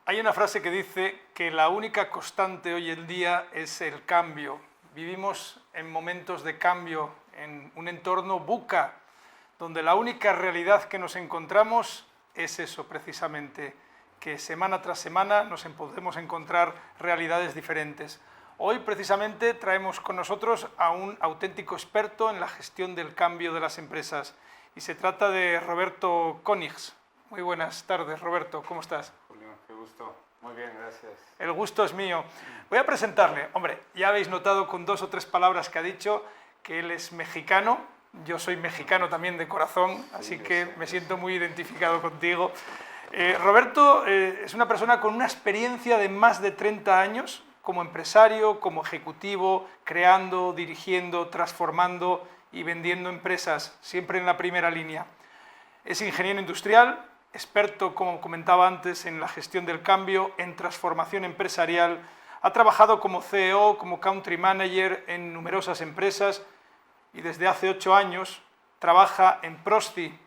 Hay una frase que dice que la única constante hoy en día es el cambio. Vivimos en momentos de cambio, en un entorno VUCA, donde la única realidad que nos encontramos es eso precisamente, que semana tras semana nos podemos encontrar realidades diferentes. Hoy precisamente traemos con nosotros a un auténtico experto en la gestión del cambio de las empresas y se trata de Roberto Königs. Muy buenas tardes, Roberto, ¿cómo estás? Julio, qué gusto. Muy bien, gracias. El gusto es mío. Voy a presentarle. Hombre, ya habéis notado con 2 o 3 palabras que ha dicho que él es mexicano. Yo soy mexicano también de corazón, así que me siento muy identificado contigo. Roberto es una persona con una experiencia de más de 30 años como empresario, como ejecutivo, creando, dirigiendo, transformando y vendiendo empresas, siempre en la primera línea. Es ingeniero industrial, experto, como comentaba antes, en la gestión del cambio, en transformación empresarial. Ha trabajado como CEO, como country manager en numerosas empresas y desde hace 8 años trabaja en Prosti,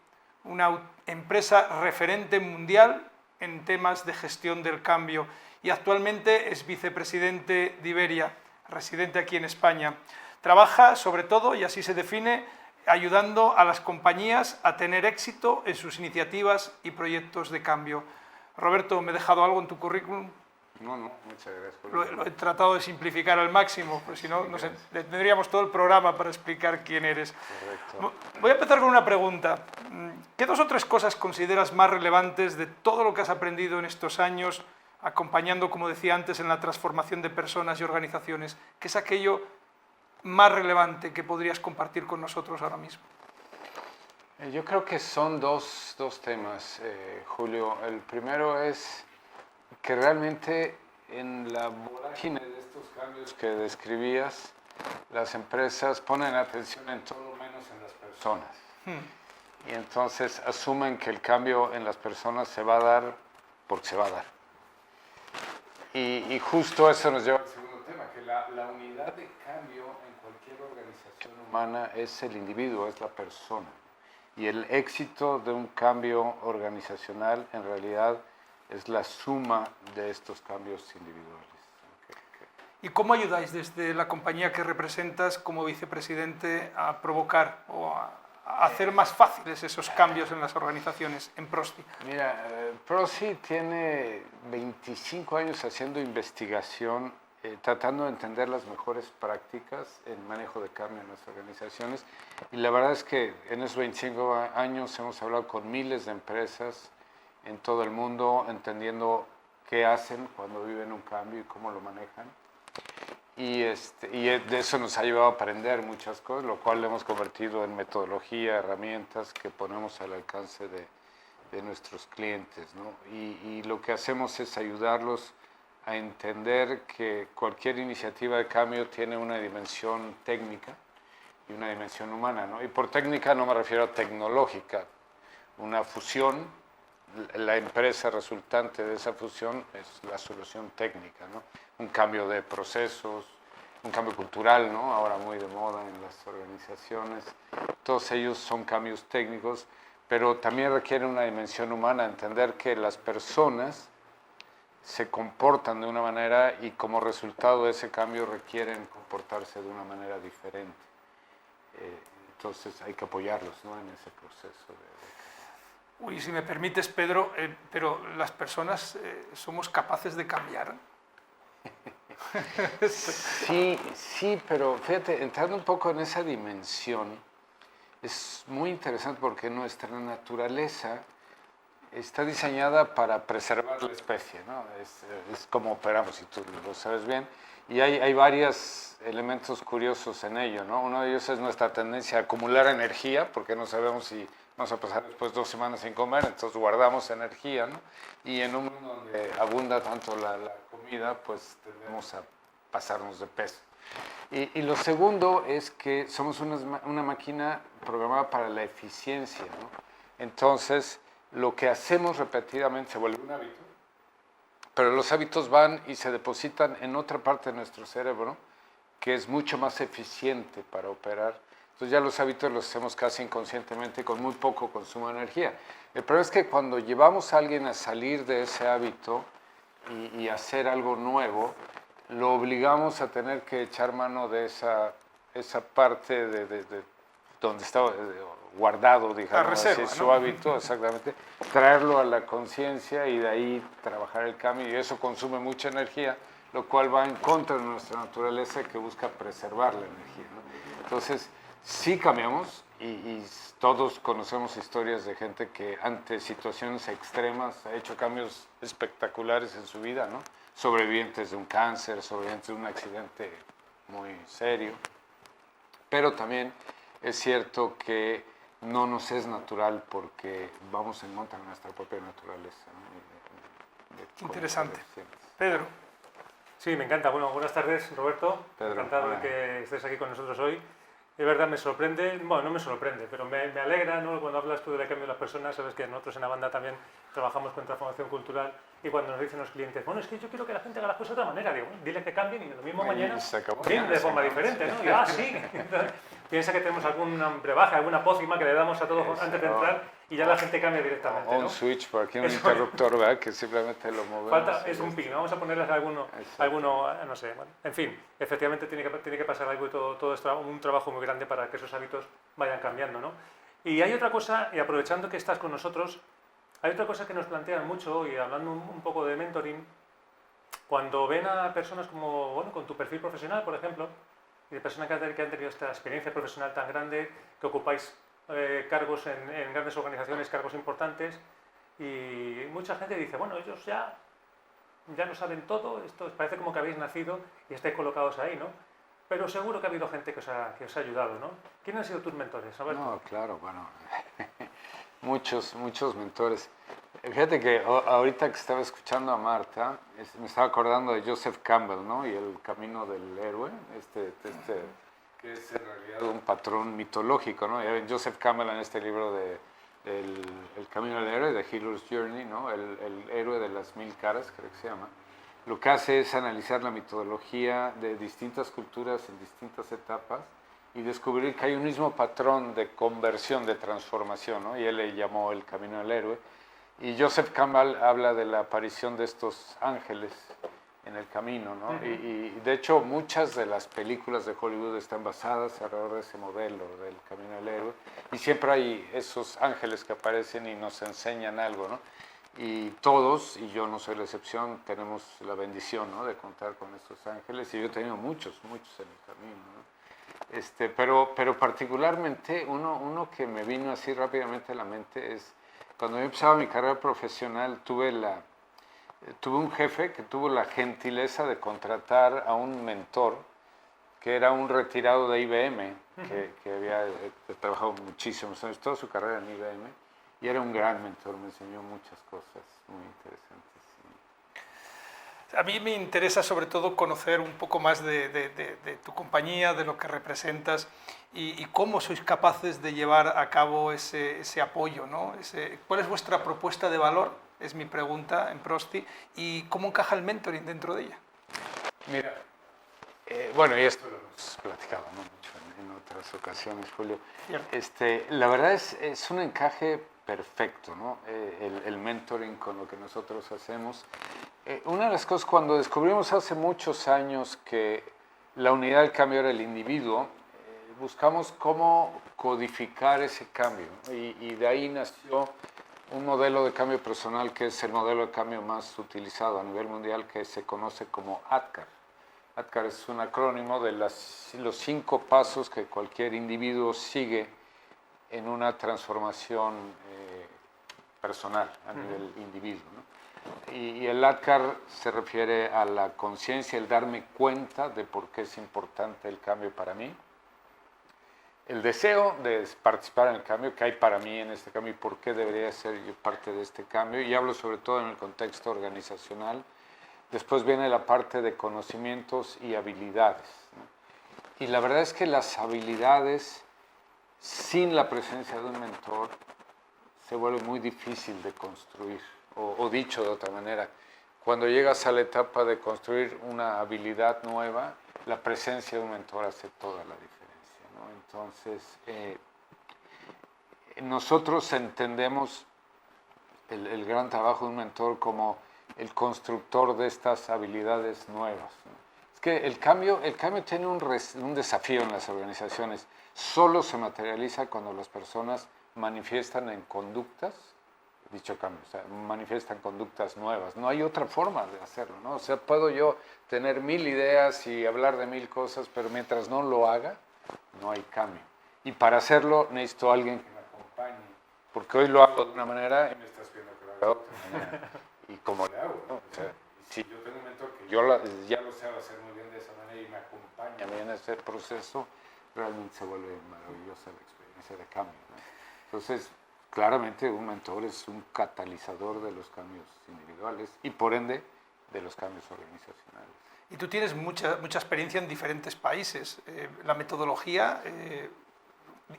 una empresa referente mundial en temas de gestión del cambio y actualmente es vicepresidente de Iberia, residente aquí en España. Trabaja sobre todo, y así se define, ayudando a las compañías a tener éxito en sus iniciativas y proyectos de cambio. Roberto, ¿me he dejado algo en tu currículum? No, muchas gracias. Lo he tratado de simplificar al máximo, porque si no, tendríamos todo el programa para explicar quién eres. Correcto. Voy a empezar con una pregunta. ¿Qué 2 o 3 cosas consideras más relevantes de todo lo que has aprendido en estos años, acompañando, como decía antes, en la transformación de personas y organizaciones? ¿Qué es aquello más relevante que podrías compartir con nosotros ahora mismo? Yo creo que son dos temas, Julio. El primero es que realmente en la vorágine de estos cambios que describías, las empresas ponen atención en todo menos en las personas. Y entonces asumen que el cambio en las personas se va a dar porque se va a dar. Y justo eso nos lleva al segundo tema, que la unidad de cambio en cualquier organización humana es el individuo, es la persona. Y el éxito de un cambio organizacional en realidad es la suma de estos cambios individuales. ¿Y cómo ayudáis desde la compañía que representas como vicepresidente a provocar o a hacer más fáciles esos cambios en las organizaciones, en Prosti? Mira, Prosti tiene 25 años haciendo investigación, tratando de entender las mejores prácticas en manejo de cambio en las organizaciones. Y la verdad es que en esos 25 años hemos hablado con miles de empresas en todo el mundo, entendiendo qué hacen cuando viven un cambio y cómo lo manejan. Y de eso nos ha llevado a aprender muchas cosas, lo cual lo hemos convertido en metodología, herramientas que ponemos al alcance de nuestros clientes, ¿no? Y lo que hacemos es ayudarlos a entender que cualquier iniciativa de cambio tiene una dimensión técnica y una dimensión humana, ¿no? Y por técnica no me refiero a tecnológica. Una fusión, la empresa resultante de esa fusión es la solución técnica, ¿no? Un cambio de procesos, un cambio cultural, ¿no? Ahora muy de moda en las organizaciones. Todos ellos son cambios técnicos, pero también requieren una dimensión humana, entender que las personas se comportan de una manera y como resultado de ese cambio requieren comportarse de una manera diferente. Entonces hay que apoyarlos, ¿no? En ese proceso Uy, si me permites, Pedro, pero las personas somos capaces de cambiar. Sí, pero fíjate, entrando un poco en esa dimensión, es muy interesante porque nuestra naturaleza está diseñada para preservar la especie, ¿no? Es como operamos, y tú lo sabes bien, y hay varios elementos curiosos en ello, ¿no? Uno de ellos es nuestra tendencia a acumular energía, porque no sabemos si vamos a pasar después 2 semanas sin comer, entonces guardamos energía, ¿no? Y en un mundo donde abunda tanto la comida, pues tendemos a pasarnos de peso. Y lo segundo es que somos una máquina programada para la eficiencia, ¿no? Entonces, lo que hacemos repetidamente se vuelve un hábito, pero los hábitos van y se depositan en otra parte de nuestro cerebro que es mucho más eficiente para operar. Entonces ya los hábitos los hacemos casi inconscientemente con muy poco consumo de energía. El problema es que cuando llevamos a alguien a salir de ese hábito, y hacer algo nuevo, lo obligamos a tener que echar mano de esa parte de donde estaba guardado, digamos, la reserva, así, ¿no? su hábito, exactamente, traerlo a la conciencia y de ahí trabajar el cambio, y eso consume mucha energía, lo cual va en contra de nuestra naturaleza que busca preservar la energía, ¿no? Entonces, sí cambiamos y todos conocemos historias de gente que ante situaciones extremas ha hecho cambios espectaculares en su vida, ¿no? Sobrevivientes de un cáncer, sobrevivientes de un accidente muy serio, pero también es cierto que no nos es natural porque vamos en contra de nuestra propia naturaleza, ¿no? Interesante. Pedro. Sí, me encanta. Bueno, buenas tardes, Roberto. Pedro, Encantado de hola. que estés aquí con nosotros hoy. De verdad me sorprende, bueno, no me sorprende, pero me alegra, ¿no? Cuando hablas tú del cambio de las personas, sabes que nosotros en la banda también trabajamos con transformación cultural y cuando nos dicen los clientes, bueno, es que yo quiero que la gente haga las cosas de otra manera, digo, bueno, dile que cambien y lo mismo mañana, bien, de forma diferente, ¿no? Y sí. Entonces, piensa que tenemos algún brebaje, alguna pócima que le damos a todos antes de entrar y ya la gente cambia directamente, O un ¿no? switch por aquí, un interruptor, ¿verdad? Que simplemente lo movemos. Falta, es un pin, vamos a ponerles alguno, no sé, bueno, en fin, efectivamente tiene que pasar algo y todo es un trabajo muy grande para que esos hábitos vayan cambiando, ¿no? Y hay otra cosa, y aprovechando que estás con nosotros, hay otra cosa que nos plantean mucho, y hablando un poco de mentoring, cuando ven a personas como, bueno, con tu perfil profesional, por ejemplo, y de personas que han tenido esta experiencia profesional tan grande, que ocupáis cargos en grandes organizaciones, cargos importantes, y mucha gente dice, bueno, ellos ya lo saben todo, esto parece como que habéis nacido y estáis colocados ahí, ¿no? Pero seguro que ha habido gente que os ha ayudado, ¿no? ¿Quiénes han sido tus mentores, Roberto? No, claro, bueno, muchos mentores. Fíjate que ahorita que estaba escuchando a Marta, me estaba acordando de Joseph Campbell, ¿no? Y el camino del héroe, que es en realidad un patrón mitológico, ¿no? Joseph Campbell en este libro de el camino del héroe, de Hero's Journey, ¿no? El héroe de las 1000 caras, creo que se llama. Lo que hace es analizar la mitología de distintas culturas en distintas etapas y descubrir que hay un mismo patrón de conversión, de transformación, ¿no? Y él le llamó el camino del héroe. Y Joseph Campbell habla de la aparición de estos ángeles en el camino, ¿no? Y de hecho muchas de las películas de Hollywood están basadas alrededor de ese modelo del camino del héroe y siempre hay esos ángeles que aparecen y nos enseñan algo, ¿no? Y todos, y yo no soy la excepción, tenemos la bendición, ¿no? De contar con estos ángeles y yo he tenido muchos en el camino, ¿no? Pero particularmente uno que me vino así rápidamente a la mente es cuando yo empezaba mi carrera profesional tuve un jefe que tuvo la gentileza de contratar a un mentor que era un retirado de IBM, que había trabajado muchísimos años, toda su carrera en IBM, y era un gran mentor, me enseñó muchas cosas muy interesantes. Sí. A mí me interesa sobre todo conocer un poco más de tu compañía, de lo que representas y cómo sois capaces de llevar a cabo ese apoyo, ¿no? ¿Cuál es vuestra propuesta de valor? Es mi pregunta en Prosti. ¿Y cómo encaja el mentoring dentro de ella? Mira, bueno, y esto lo hemos platicado, ¿no? Mucho en otras ocasiones, Julio. La verdad es un encaje perfecto, ¿no? El mentoring con lo que nosotros hacemos. Una de las cosas, cuando descubrimos hace muchos años que la unidad del cambio era el individuo, buscamos cómo codificar ese cambio, ¿no? Y de ahí nació un modelo de cambio personal que es el modelo de cambio más utilizado a nivel mundial, que se conoce como ADKAR. ADKAR es un acrónimo de los 5 pasos que cualquier individuo sigue en una transformación personal a nivel individuo, ¿no? Y el ADKAR se refiere a la conciencia, el darme cuenta de por qué es importante el cambio para mí, el deseo de participar en el cambio que hay para mí en este cambio y por qué debería ser yo parte de este cambio, y hablo sobre todo en el contexto organizacional. Después viene la parte de conocimientos y habilidades, ¿no? Y la verdad es que las habilidades, sin la presencia de un mentor, se vuelve muy difícil de construir, o dicho de otra manera, cuando llegas a la etapa de construir una habilidad nueva, la presencia de un mentor hace toda la diferencia, ¿no? Entonces, nosotros entendemos el gran trabajo de un mentor como el constructor de estas habilidades nuevas, ¿no? Es que el cambio tiene un desafío en las organizaciones. Solo se materializa cuando las personas manifiestan en conductas, dicho cambio, o sea, manifiestan conductas nuevas. No hay otra forma de hacerlo, ¿no? O sea, puedo yo tener 1000 ideas y hablar de 1000 cosas, pero mientras no lo haga, no hay cambio. Y para hacerlo necesito a alguien que me acompañe, porque hoy lo hago de una manera y me estás viendo que lo haga de otra manera. ¿Y cómo le hago, no? O sea, si yo tengo un mentor que ya lo sé hacer muy bien de esa manera y me acompaña a mí en ese proceso, realmente se vuelve maravillosa la experiencia de cambio, ¿no? Entonces, claramente un mentor es un catalizador de los cambios individuales y por ende de los cambios organizacionales. Y tú tienes mucha experiencia en diferentes países. La metodología,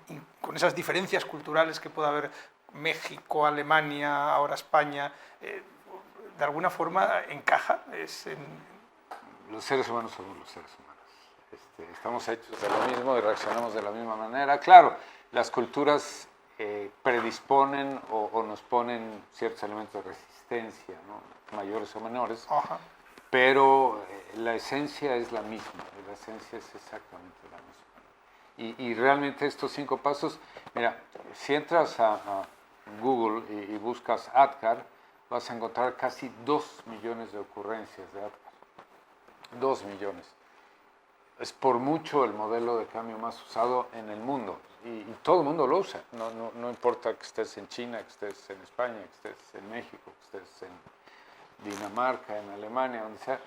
y con esas diferencias culturales que puede haber México, Alemania, ahora España, de alguna forma encaja. Los seres humanos somos los seres humanos. Estamos hechos de lo mismo y reaccionamos de la misma manera. Claro, las culturas predisponen o nos ponen ciertos elementos de resistencia, ¿no? Mayores o menores. Ajá. Pero la esencia es la misma, la esencia es exactamente la misma. Y realmente estos 5 pasos, mira, si entras a Google y buscas ADKAR, vas a encontrar casi 2 millones de ocurrencias de ADKAR. 2 millones. Es por mucho el modelo de cambio más usado en el mundo y todo el mundo lo usa. No importa que estés en China, que estés en España, que estés en México, que estés en Dinamarca, en Alemania, donde sea,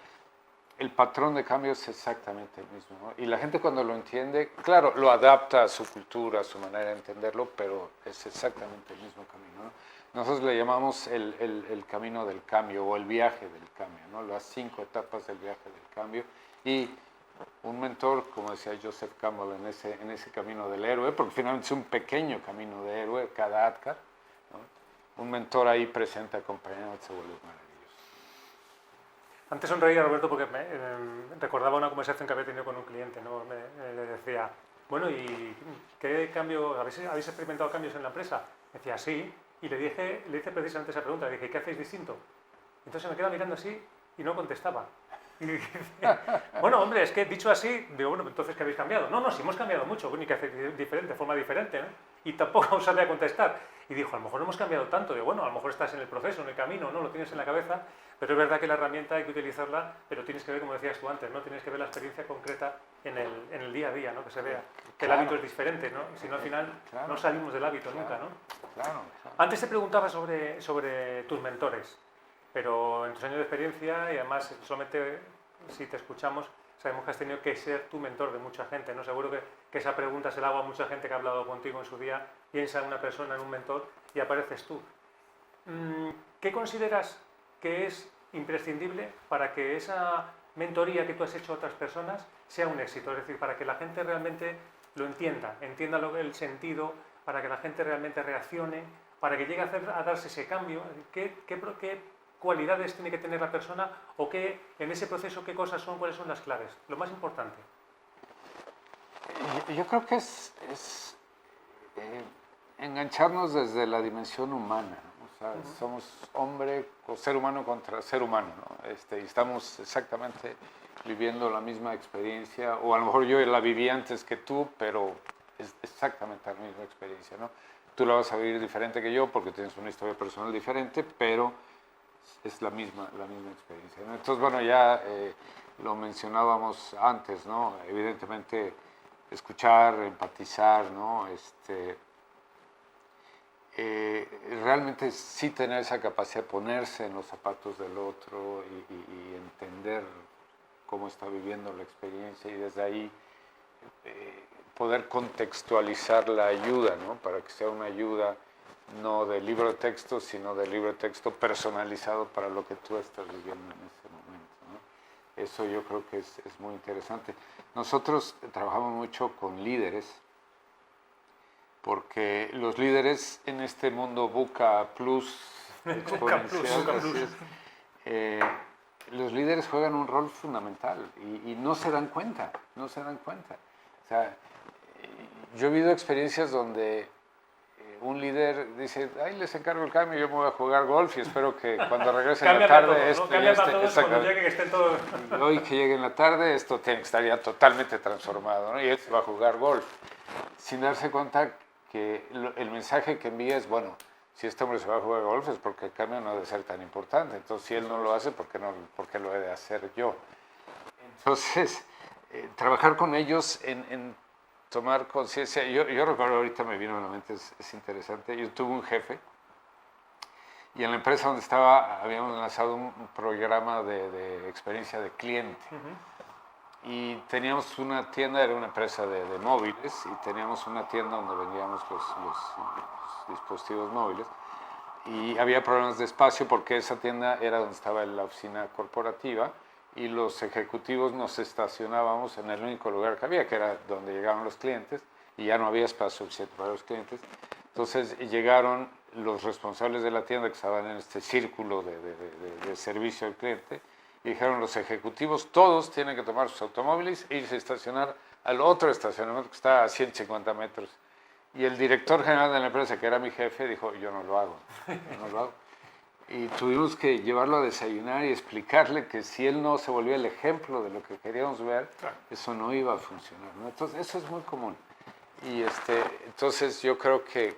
el patrón de cambio es exactamente el mismo, ¿no? Y la gente cuando lo entiende, claro, lo adapta a su cultura, a su manera de entenderlo, pero es exactamente el mismo camino, ¿no? Nosotros le llamamos el camino del cambio o el viaje del cambio, ¿no? Las 5 etapas del viaje del cambio. Y un mentor, como decía Joseph Campbell, en ese camino del héroe, porque finalmente es un pequeño camino de héroe, cada ADKAR, ¿no? Un mentor ahí presente, acompañado, se vuelve maravilloso. Antes sonreía, Roberto, porque recordaba una conversación que había tenido con un cliente, ¿no? Le decía, bueno, ¿y qué cambio? ¿Habéis experimentado cambios en la empresa? Me decía, sí. Y le hice precisamente esa pregunta. Le dije, ¿qué hacéis distinto? Entonces me quedaba mirando así y no contestaba. Y dije, bueno, hombre, es que dicho así, digo, bueno, entonces ¿qué habéis cambiado? No, sí hemos cambiado mucho, ni que hacer de forma diferente, ¿no? Y tampoco sabía contestar. Y dijo, a lo mejor no hemos cambiado tanto. Digo, bueno, a lo mejor estás en el proceso, en el camino, ¿no? Lo tienes en la cabeza, pero es verdad que la herramienta hay que utilizarla, pero tienes que ver, como decías tú antes, ¿no? Tienes que ver la experiencia concreta en el día a día, ¿no? Que se vea que el hábito es diferente, ¿no? Si no, al final no salimos del hábito nunca, ¿no? Claro. Antes te preguntaba sobre tus mentores, pero en tus años de experiencia y además solamente si te escuchamos sabemos que has tenido que ser tu mentor de mucha gente, ¿no? Seguro que esa pregunta se la hago a mucha gente que ha hablado contigo en su día, piensa en una persona, en un mentor y apareces tú. ¿Qué consideras que es imprescindible para que esa mentoría que tú has hecho a otras personas sea un éxito? Es decir, para que la gente realmente lo entienda el sentido, para que la gente realmente reaccione, para que llegue a darse ese cambio. ¿Qué cualidades tiene que tener la persona o qué, en ese proceso, qué cosas son, cuáles son las claves? Lo más importante. Yo creo que es engancharnos desde la dimensión humana, ¿no? O sea, somos hombre o ser humano contra ser humano, ¿no? Y estamos exactamente viviendo la misma experiencia, o a lo mejor yo la viví antes que tú, pero es exactamente la misma experiencia, ¿no? Tú la vas a vivir diferente que yo porque tienes una historia personal diferente, pero es la misma experiencia, ¿no? Entonces, bueno, ya lo mencionábamos antes, ¿no? Evidentemente, escuchar, empatizar, ¿no? Realmente sí tener esa capacidad de ponerse en los zapatos del otro y entender cómo está viviendo la experiencia y desde ahí poder contextualizar la ayuda, ¿no? Para que sea una ayuda no de libro de texto, sino de libro de texto personalizado para lo que tú estás viviendo en ese momento, ¿no? Eso yo creo que es muy interesante. Nosotros trabajamos mucho con líderes, porque los líderes en este mundo VUCA Plus exponencial, los líderes juegan un rol fundamental y no se dan cuenta. O sea, yo he vivido experiencias donde un líder dice, ay, les encargo el cambio, yo me voy a jugar golf y espero que cuando regrese en Cambia la tarde para todos, esto ¿no? Cambia ya para esté... todos cuando llegue, que estén todos... Hoy que llegue en la tarde esto tiene que estar ya totalmente transformado, ¿no? Y él se va a jugar golf, sin darse cuenta que el mensaje que envía es, bueno, si este hombre se va a jugar golf es porque el cambio no debe ser tan importante, entonces si él no lo hace, ¿por qué lo he de hacer yo? Entonces, trabajar con ellos en tomar conciencia, yo recuerdo, ahorita me vino a la mente, es interesante, yo tuve un jefe y en la empresa donde estaba habíamos lanzado un programa de experiencia de cliente. Y teníamos una tienda, era una empresa de móviles, y teníamos una tienda donde vendíamos los dispositivos móviles. Y había problemas de espacio porque esa tienda era donde estaba la oficina corporativa y los ejecutivos nos estacionábamos en el único lugar que había, que era donde llegaban los clientes, y ya no había espacio suficiente para los clientes. Entonces llegaron los responsables de la tienda que estaban en este círculo de servicio al cliente, y dijeron los ejecutivos, todos tienen que tomar sus automóviles e irse a estacionar al otro estacionamiento que está a 150 metros. Y el director general de la empresa, que era mi jefe, dijo, yo no lo hago, yo no lo hago. Y tuvimos que llevarlo a desayunar y explicarle que si él no se volvía el ejemplo de lo que queríamos ver, eso no iba a funcionar, ¿no? Entonces, eso es muy común. Y entonces yo creo que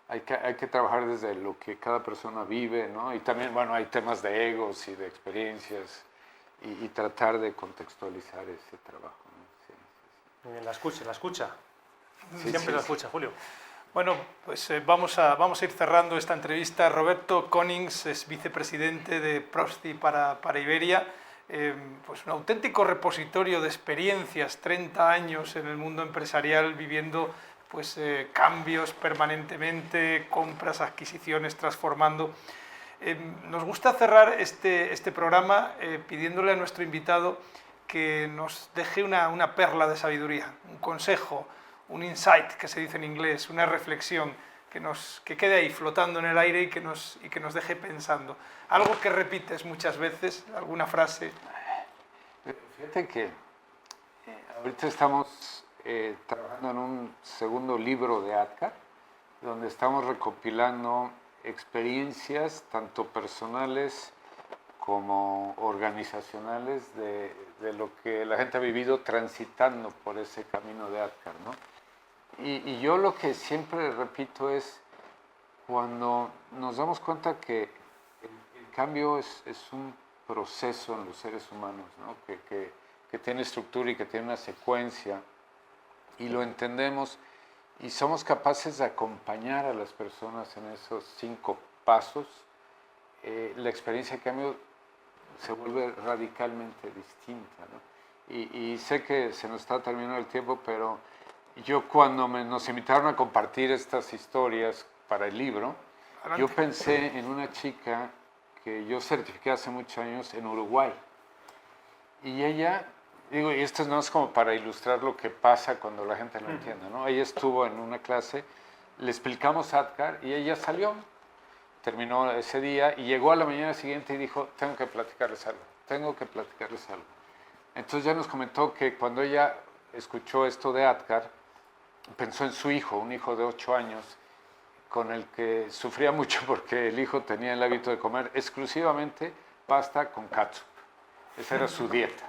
hay que trabajar desde lo que cada persona vive, ¿no? Y también, bueno, hay temas de egos y de experiencias y tratar de contextualizar ese trabajo, ¿no? Sí, sí. Muy bien, la escucha. Sí, Siempre la escucha, Julio. Bueno, pues vamos a ir cerrando esta entrevista. Roberto Konings es vicepresidente de Prosti para Iberia. Pues un auténtico repositorio de experiencias, 30 años en el mundo empresarial viviendo pues cambios permanentemente, compras, adquisiciones, transformando. Nos gusta cerrar este programa pidiéndole a nuestro invitado que nos deje una perla de sabiduría, un consejo, un insight, que se dice en inglés, una reflexión que quede ahí flotando en el aire y que nos deje pensando. Algo que repites muchas veces, alguna frase. Fíjate que ahorita estamos trabajando en un segundo libro de ADKAR, donde estamos recopilando experiencias tanto personales como organizacionales de lo que la gente ha vivido transitando por ese camino de ADKAR, ¿no? Y yo lo que siempre repito es, cuando nos damos cuenta que el cambio es un proceso en los seres humanos, ¿no? que tiene estructura y que tiene una secuencia, y lo entendemos y somos capaces de acompañar a las personas en esos 5 pasos, la experiencia de cambio se vuelve radicalmente distinta, ¿no? Y sé que se nos está terminando el tiempo, pero yo cuando nos invitaron a compartir estas historias para el libro, yo pensé en una chica que yo certifiqué hace muchos años en Uruguay. Y ella, digo, y esto no es como para ilustrar lo que pasa cuando la gente no entiende, ¿no? Ella estuvo en una clase, le explicamos ADKAR y ella salió, terminó ese día y llegó a la mañana siguiente y dijo, tengo que platicarles algo. Entonces ya nos comentó que cuando ella escuchó esto de ADKAR, pensó en su hijo, un hijo de 8 años, con el que sufría mucho porque el hijo tenía el hábito de comer exclusivamente pasta con catsup. Esa era su dieta.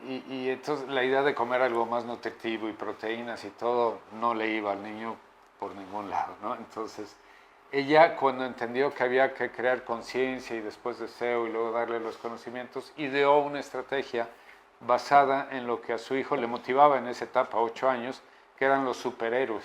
Y entonces la idea de comer algo más nutritivo y proteínas y todo no le iba al niño por ningún lado, ¿no? Entonces ella, cuando entendió que había que crear conciencia y después deseo y luego darle los conocimientos, ideó una estrategia basada en lo que a su hijo le motivaba en esa etapa, 8 años, que eran los superhéroes.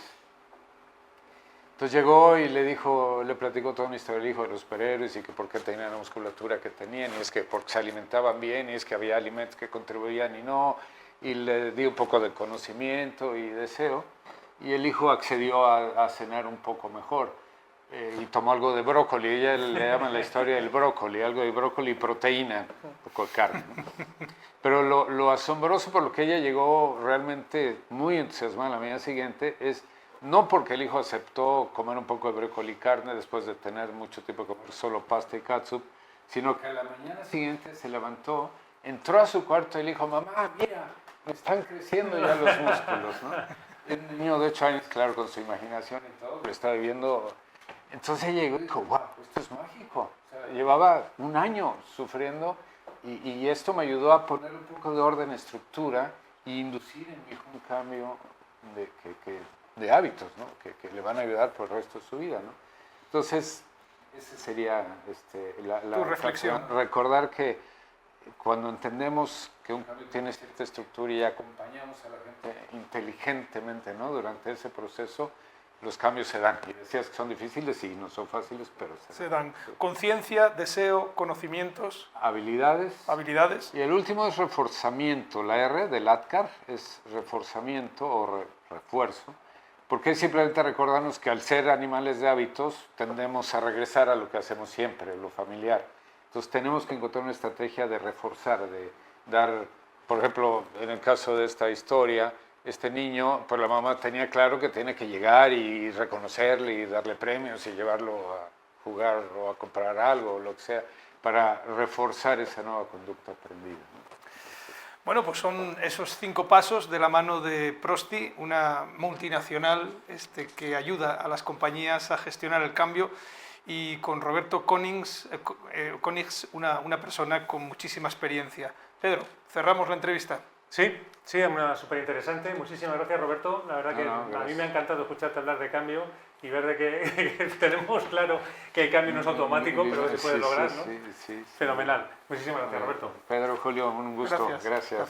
Entonces llegó y le platicó toda una historia del hijo de los superhéroes y que por qué tenían la musculatura que tenían, y es que porque se alimentaban bien, y es que había alimentos que contribuían y no, y le di un poco de conocimiento y deseo, y el hijo accedió a cenar un poco mejor, y tomó algo de brócoli, ella le llama la historia del brócoli, algo de brócoli y proteína, un poco de carne, ¿no? Pero lo asombroso por lo que ella llegó realmente muy entusiasmada la mañana siguiente es no porque el hijo aceptó comer un poco de brócoli y carne después de tener mucho tiempo de comer solo pasta y catsup, sino que a la mañana siguiente se levantó, entró a su cuarto y le dijo, mamá, mira, me están creciendo ya los músculos, ¿no? Un niño de 8 años, claro, con su imaginación y todo, lo estaba viviendo. Entonces llegó y dijo, wow, esto es mágico. O sea, llevaba un año sufriendo y esto me ayudó a poner un poco de orden, estructura e inducir en mi hijo un cambio de hábitos, ¿no? Que le van a ayudar por el resto de su vida, ¿no? Entonces, esa sería la Tu reflexión. Recordar que cuando entendemos que un cambio tiene cierta estructura y acompañamos a la gente inteligentemente, ¿no? Durante ese proceso, los cambios se dan. Y decías que son difíciles y no son fáciles, pero se dan. Conciencia, deseo, conocimientos, habilidades. Y el último es reforzamiento. La R del ADKAR es reforzamiento o refuerzo, porque es simplemente recordarnos que al ser animales de hábitos tendemos a regresar a lo que hacemos siempre, lo familiar. Entonces tenemos que encontrar una estrategia de reforzar, de dar, por ejemplo, en el caso de esta historia, este niño, pues la mamá tenía claro que tiene que llegar y reconocerle y darle premios y llevarlo a jugar o a comprar algo o lo que sea, para reforzar esa nueva conducta aprendida, ¿no? Bueno, pues son esos 5 pasos de la mano de Prosti, una multinacional que ayuda a las compañías a gestionar el cambio, y con Roberto Konings, una persona con muchísima experiencia. Pedro, cerramos la entrevista. Sí, una súper interesante. Muchísimas gracias, Roberto. La verdad que a mí me ha encantado escucharte hablar de cambio y ver de que tenemos claro que el cambio no es automático, pero se puede lograr, ¿no? Sí. Fenomenal. Muchísimas gracias, Roberto. Pedro, Julio, un gusto. Gracias.